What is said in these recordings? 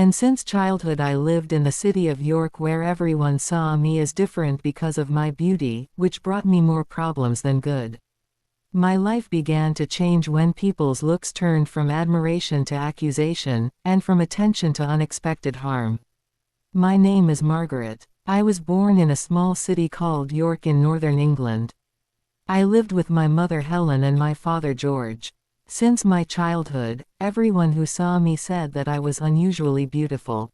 And since childhood I lived in the city of York where everyone saw me as different because of my beauty, which brought me more problems than good. My life began to change when people's looks turned from admiration to accusation, and from attention to unexpected harm. My name is Margaret. I was born in a small city called York in northern England. I lived with my mother Helen and my father George. Since my childhood, everyone who saw me said that I was unusually beautiful.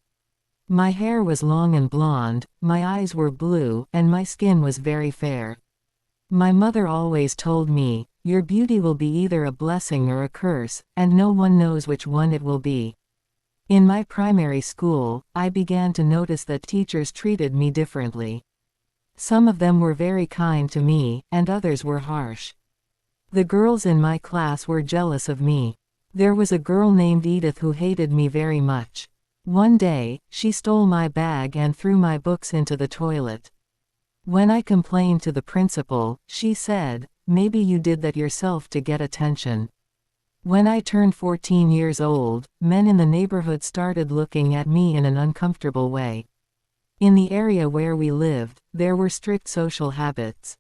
My hair was long and blonde, my eyes were blue, and my skin was very fair. My mother always told me, "Your beauty will be either a blessing or a curse, and no one knows which one it will be." In my primary school, I began to notice that teachers treated me differently. Some of them were very kind to me, and others were harsh. The girls in my class were jealous of me. There was a girl named Edith who hated me very much. One day, she stole my bag and threw my books into the toilet. When I complained to the principal, she said, "Maybe you did that yourself to get attention." When I turned 14 years old, men in the neighborhood started looking at me in an uncomfortable way. In the area where we lived, there were strict social habits.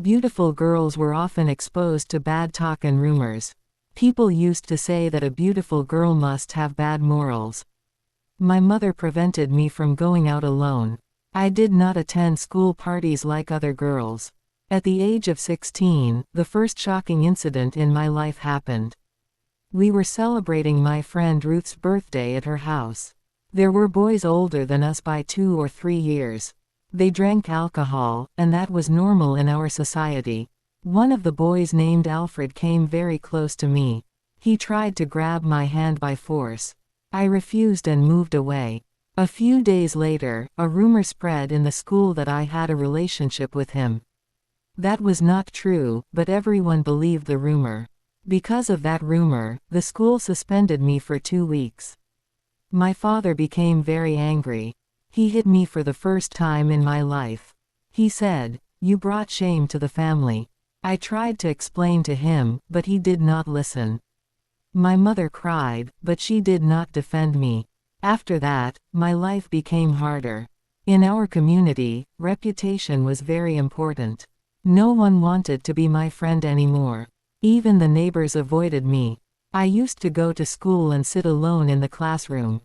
Beautiful girls were often exposed to bad talk and rumors. People used to say that a beautiful girl must have bad morals. My mother prevented me from going out alone. I did not attend school parties like other girls. At the age of 16, the first shocking incident in my life happened. We were celebrating my friend Ruth's birthday at her house. There were boys older than us by 2 or 3 years. They drank alcohol, and that was normal in our society. One of the boys named Alfred came very close to me. He tried to grab my hand by force. I refused and moved away. A few days later, a rumor spread in the school that I had a relationship with him. That was not true, but everyone believed the rumor. Because of that rumor, the school suspended me for 2 weeks. My father became very angry. He hit me for the first time in my life. He said, "You brought shame to the family." I tried to explain to him, but he did not listen. My mother cried, but she did not defend me. After that, my life became harder. In our community, reputation was very important. No one wanted to be my friend anymore. Even the neighbors avoided me. I used to go to school and sit alone in the classroom.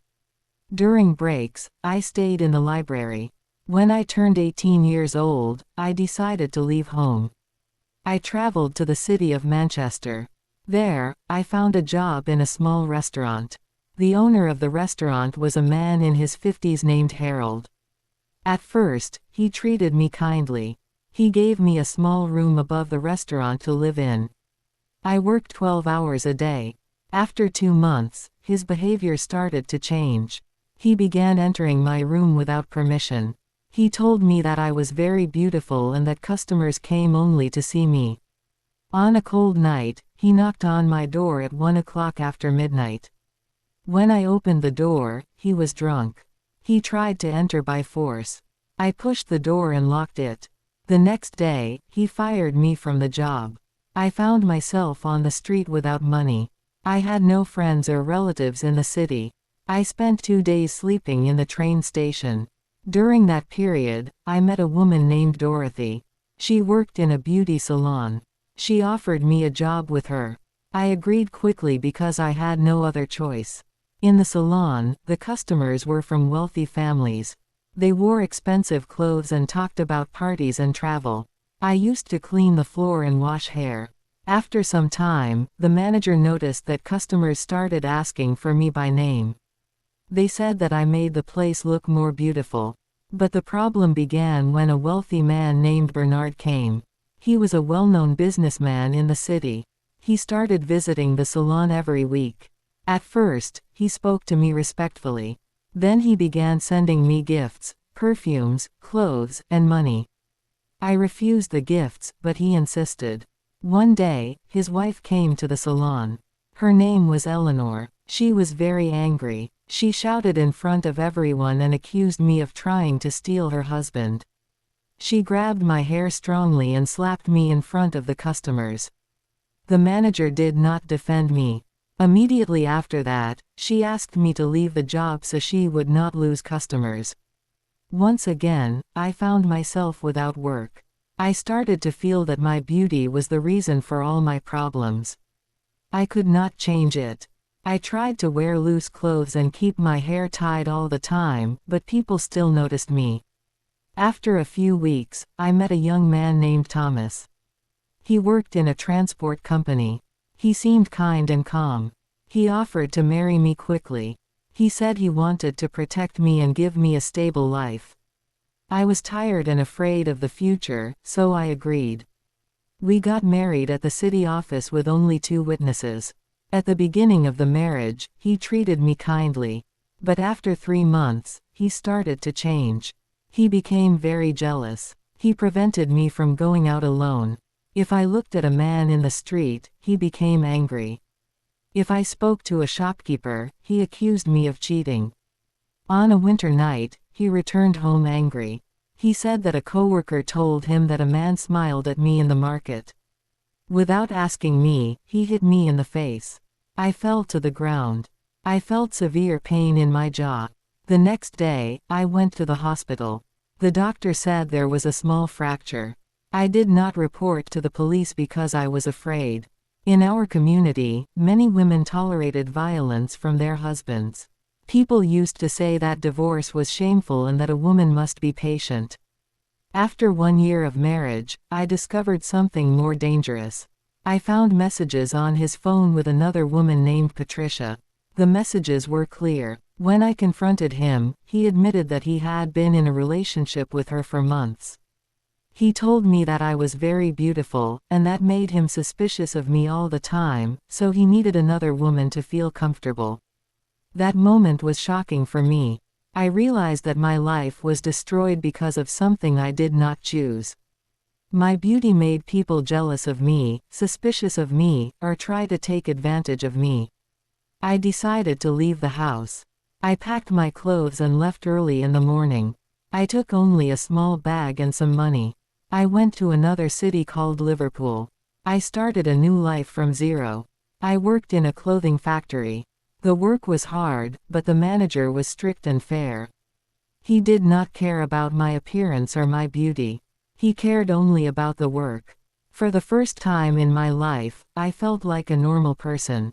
During breaks, I stayed in the library. When I turned 18 years old, I decided to leave home. I traveled to the city of Manchester. There, I found a job in a small restaurant. The owner of the restaurant was a man in his 50s named Harold. At first, he treated me kindly. He gave me a small room above the restaurant to live in. I worked 12 hours a day. After 2 months, his behavior started to change. He began entering my room without permission. He told me that I was very beautiful and that customers came only to see me. On a cold night, he knocked on my door at 1 o'clock after midnight. When I opened the door, he was drunk. He tried to enter by force. I pushed the door and locked it. The next day, he fired me from the job. I found myself on the street without money. I had no friends or relatives in the city. I spent 2 days sleeping in the train station. During that period, I met a woman named Dorothy. She worked in a beauty salon. She offered me a job with her. I agreed quickly because I had no other choice. In the salon, the customers were from wealthy families. They wore expensive clothes and talked about parties and travel. I used to clean the floor and wash hair. After some time, the manager noticed that customers started asking for me by name. They said that I made the place look more beautiful. But the problem began when a wealthy man named Bernard came. He was a well-known businessman in the city. He started visiting the salon every week. At first, he spoke to me respectfully. Then he began sending me gifts, perfumes, clothes, and money. I refused the gifts, but he insisted. One day, his wife came to the salon. Her name was Eleanor. She was very angry. She shouted in front of everyone and accused me of trying to steal her husband. She grabbed my hair strongly and slapped me in front of the customers. The manager did not defend me. Immediately after that, she asked me to leave the job so she would not lose customers. Once again, I found myself without work. I started to feel that my beauty was the reason for all my problems. I could not change it. I tried to wear loose clothes and keep my hair tied all the time, but people still noticed me. After a few weeks, I met a young man named Thomas. He worked in a transport company. He seemed kind and calm. He offered to marry me quickly. He said he wanted to protect me and give me a stable life. I was tired and afraid of the future, so I agreed. We got married at the city office with only 2 witnesses. At the beginning of the marriage, he treated me kindly. But after 3 months, he started to change. He became very jealous. He prevented me from going out alone. If I looked at a man in the street, he became angry. If I spoke to a shopkeeper, he accused me of cheating. On a winter night, he returned home angry. He said that a coworker told him that a man smiled at me in the market. Without asking me, he hit me in the face. I fell to the ground. I felt severe pain in my jaw. The next day, I went to the hospital. The doctor said there was a small fracture. I did not report to the police because I was afraid. In our community, many women tolerated violence from their husbands. People used to say that divorce was shameful and that a woman must be patient. After 1 year of marriage, I discovered something more dangerous. I found messages on his phone with another woman named Patricia. The messages were clear. When I confronted him, he admitted that he had been in a relationship with her for months. He told me that I was very beautiful, and that made him suspicious of me all the time, so he needed another woman to feel comfortable. That moment was shocking for me. I realized that my life was destroyed because of something I did not choose. My beauty made people jealous of me, suspicious of me, or try to take advantage of me. I decided to leave the house. I packed my clothes and left early in the morning. I took only a small bag and some money. I went to another city called Liverpool. I started a new life from zero. I worked in a clothing factory. The work was hard, but the manager was strict and fair. He did not care about my appearance or my beauty. He cared only about the work. For the first time in my life, I felt like a normal person.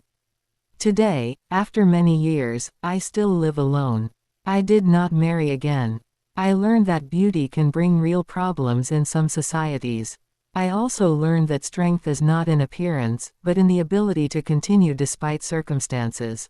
Today, after many years, I still live alone. I did not marry again. I learned that beauty can bring real problems in some societies. I also learned that strength is not in appearance, but in the ability to continue despite circumstances.